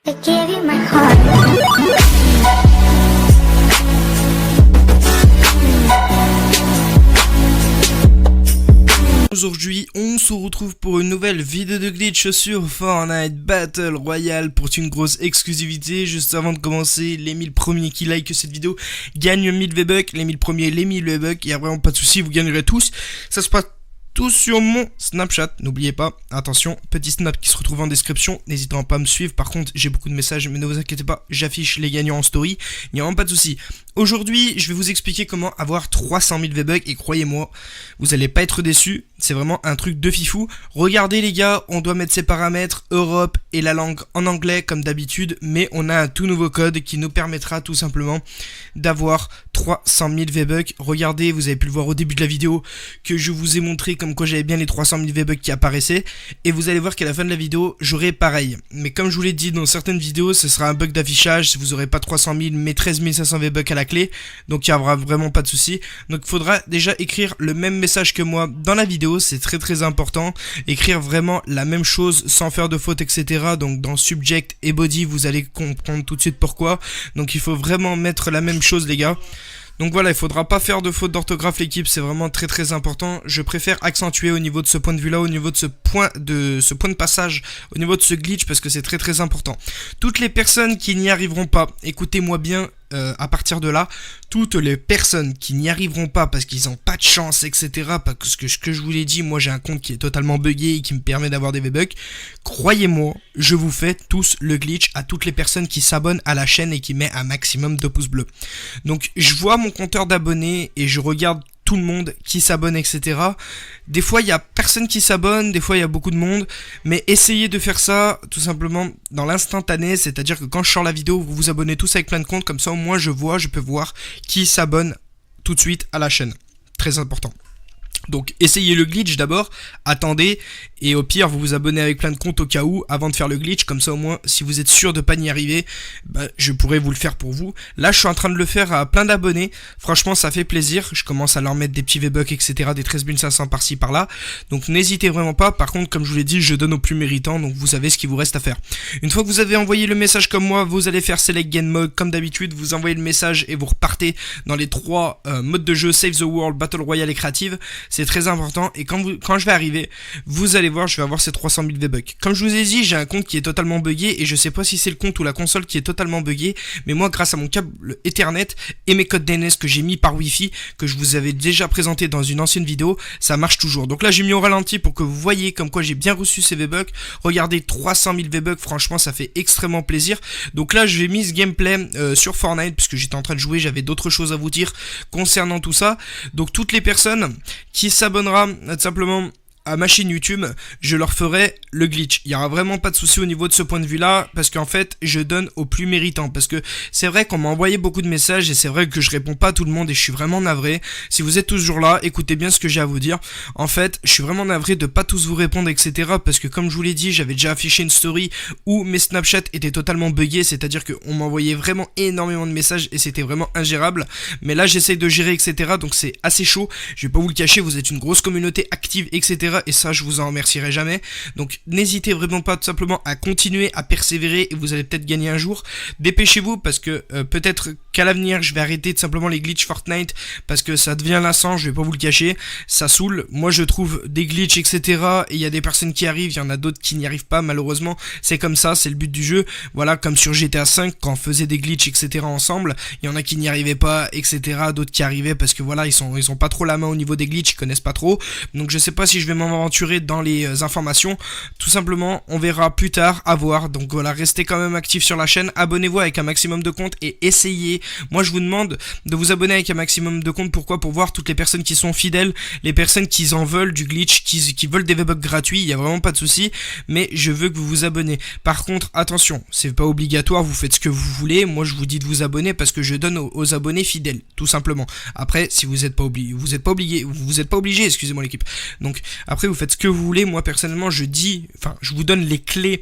I gave you my heart. Aujourd'hui, on se retrouve pour une nouvelle vidéo de glitch sur Fortnite Battle Royale pour une grosse exclusivité. Juste avant de commencer, les 1000 premiers qui like cette vidéo gagnent 1000 V-Bucks. Les 1000 premiers, les 1000 V-Bucks. Il n'y a vraiment pas de souci, vous gagnerez tous. Ça se passe tout sur mon Snapchat, n'oubliez pas, attention, petit snap qui se retrouve en description, n'hésitez pas à me suivre, par contre j'ai beaucoup de messages, mais ne vous inquiétez pas, j'affiche les gagnants en story, il n'y a vraiment pas de souci. Aujourd'hui, je vais vous expliquer comment avoir 300 000 V-Bucks, et croyez-moi, vous allez pas être déçus, c'est vraiment un truc de fifou. Regardez les gars, on doit mettre ses paramètres, Europe et la langue en anglais comme d'habitude, mais on a un tout nouveau code qui nous permettra tout simplement d'avoir 300 000 V-Bucks. Regardez, vous avez pu le voir au début de la vidéo, que je vous ai montré comme quoi j'avais bien les 300 000 V-Bucks qui apparaissaient, et vous allez voir qu'à la fin de la vidéo j'aurai pareil, mais comme je vous l'ai dit dans certaines vidéos, ce sera un bug d'affichage, si vous aurez pas 300 000 mais 13 500 V-Bucks à la clé, donc il n'y aura vraiment pas de souci. Donc il faudra déjà écrire le même message que moi dans la vidéo, c'est très important, écrire vraiment la même chose sans faire de faute, etc. Donc dans subject et body vous allez comprendre tout de suite pourquoi, donc il faut vraiment mettre la même chose les gars. Donc voilà, il faudra pas faire de faute d'orthographe l'équipe, c'est vraiment très important. Je préfère accentuer au niveau de ce point de vue là, au niveau de ce point de passage, au niveau de ce glitch, parce que c'est très important. Toutes les personnes qui n'y arriveront pas, écoutez-moi bien, à partir de là, toutes les personnes qui n'y arriveront pas parce qu'ils n'ont pas de chance, etc. Parce que ce que je vous l'ai dit, moi j'ai un compte qui est totalement buggé et qui me permet d'avoir des V-Bucks. Croyez-moi, je vous fais tous le glitch à toutes les personnes qui s'abonnent à la chaîne et qui mettent un maximum de pouces bleus. Donc je vois mon compteur d'abonnés et je regarde tout le monde qui s'abonne, etc. Des fois il y a personne qui s'abonne, des fois il y a beaucoup de monde, mais essayez de faire ça tout simplement dans l'instantané, c'est à dire que quand je sors la vidéo vous vous abonnez tous avec plein de comptes, comme ça au moins je peux voir qui s'abonne tout de suite à la chaîne, très important. Donc essayez le glitch d'abord, attendez, et au pire vous vous abonnez avec plein de comptes au cas où, avant de faire le glitch, comme ça au moins si vous êtes sûr de pas y arriver, bah, je pourrais vous le faire pour vous. Là je suis en train de le faire à plein d'abonnés, franchement ça fait plaisir, je commence à leur mettre des petits V-Bucks, etc., des 13 500 par-ci par-là, donc n'hésitez vraiment pas. Par contre comme je vous l'ai dit, je donne aux plus méritants, donc vous savez ce qu'il vous reste à faire. Une fois que vous avez envoyé le message comme moi, vous allez faire Select Game Mode comme d'habitude, vous envoyez le message et vous repartez dans les trois modes de jeu, Save the World, Battle Royale et Creative. C'est très important, et quand je vais arriver, vous allez voir, je vais avoir ces 300 000 V-Bucks. Comme je vous ai dit, j'ai un compte qui est totalement buggé, et je sais pas si c'est le compte ou la console qui est totalement buggé, mais moi grâce à mon câble Ethernet et mes codes DNS que j'ai mis par Wi-Fi, que je vous avais déjà présenté dans une ancienne vidéo, ça marche toujours. Donc là j'ai mis au ralenti pour que vous voyez comme quoi j'ai bien reçu ces V-Bucks. Regardez, 300 000 V-Bucks, franchement ça fait extrêmement plaisir. Donc là je vais mis ce gameplay sur Fortnite, puisque j'étais en train de jouer, j'avais d'autres choses à vous dire concernant tout ça. Donc toutes les personnes qui s'abonnera tout simplement à ma chaîne YouTube, je leur ferai le glitch. Il n'y aura vraiment pas de souci au niveau de ce point de vue là, parce qu'en fait je donne aux plus méritants, parce que c'est vrai qu'on m'a envoyé beaucoup de messages et c'est vrai que je réponds pas à tout le monde et je suis vraiment navré. Si vous êtes toujours là, écoutez bien ce que j'ai à vous dire. En fait je suis vraiment navré de pas tous vous répondre, etc., parce que comme je vous l'ai dit, j'avais déjà affiché une story où mes Snapchat étaient totalement buggés, c'est à dire qu'on m'envoyait vraiment énormément de messages et c'était vraiment ingérable. Mais là j'essaye de gérer, etc., donc c'est assez chaud, je vais pas vous le cacher, vous êtes une grosse communauté active, etc., et ça je vous en remercierai jamais. Donc n'hésitez vraiment pas tout simplement à continuer à persévérer et vous allez peut-être gagner un jour. Dépêchez-vous, parce que peut-être qu'à l'avenir je vais arrêter tout simplement les glitches Fortnite, parce que ça devient lassant, je vais pas vous le cacher, ça saoule. Moi je trouve des glitches, etc., et il y a des personnes qui arrivent, il y en a d'autres qui n'y arrivent pas, malheureusement c'est comme ça, c'est le but du jeu. Voilà, comme sur GTA 5 quand on faisait des glitches, etc., ensemble, il y en a qui n'y arrivaient pas, etc., d'autres qui arrivaient parce que voilà, ils ont pas trop la main au niveau des glitches, ils connaissent pas trop. Donc je sais pas si je vais m'aventurer dans les informations, tout simplement on verra plus tard, à voir. Donc voilà, restez quand même actifs sur la chaîne, abonnez-vous avec un maximum de comptes et essayez, moi je vous demande de vous abonner avec un maximum de comptes. Pourquoi? Pour voir toutes les personnes qui sont fidèles, les personnes qui en veulent du glitch, qui veulent des V-Bucks gratuits, il y a vraiment pas de souci, mais je veux que vous vous abonnez. Par contre attention, c'est pas obligatoire, vous faites ce que vous voulez, moi je vous dis de vous abonner parce que je donne aux abonnés fidèles, tout simplement. Après si vous êtes pas obligé, excusez-moi l'équipe, donc après vous faites ce que vous voulez. Moi personnellement je vous donne les clés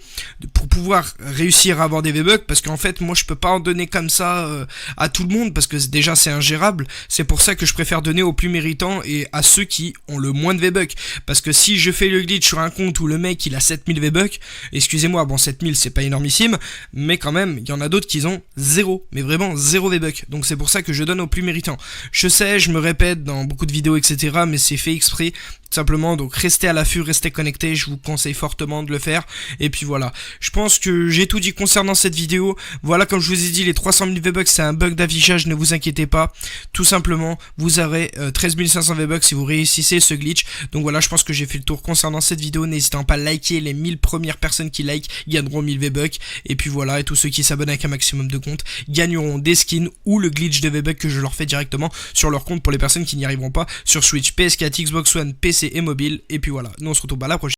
pour pouvoir réussir à avoir des V-Bucks, parce qu'en fait moi je peux pas en donner comme ça à tout le monde parce que déjà c'est ingérable. C'est pour ça que je préfère donner aux plus méritants et à ceux qui ont le moins de V-Bucks. Parce que si je fais le glitch sur un compte où le mec il a 7000 V-Bucks, excusez-moi, bon 7000 c'est pas énormissime, mais quand même, il y en a d'autres qui ont 0, mais vraiment 0 V-Bucks. Donc c'est pour ça que je donne aux plus méritants. Je sais, je me répète dans beaucoup de vidéos, etc., mais c'est fait exprès. Simplement, donc restez à l'affût, restez connectés, je vous conseille fortement de le faire. Et puis voilà, je pense que j'ai tout dit concernant cette vidéo. Voilà, comme je vous ai dit, les 300 000 V-Bucks c'est un bug d'affichage, ne vous inquiétez pas. Tout simplement, vous aurez 13 500 V-Bucks si vous réussissez ce glitch. Donc voilà, je pense que j'ai fait le tour concernant cette vidéo. N'hésitez pas à liker, les 1000 premières personnes qui like gagneront 1000 V-Bucks. Et puis voilà, et tous ceux qui s'abonnent avec un maximum de comptes gagneront des skins ou le glitch de V-Bucks que je leur fais directement sur leur compte pour les personnes qui n'y arriveront pas sur Switch, PS4, Xbox One, PC et mobile. Et puis voilà, nous on se retrouve à la prochaine.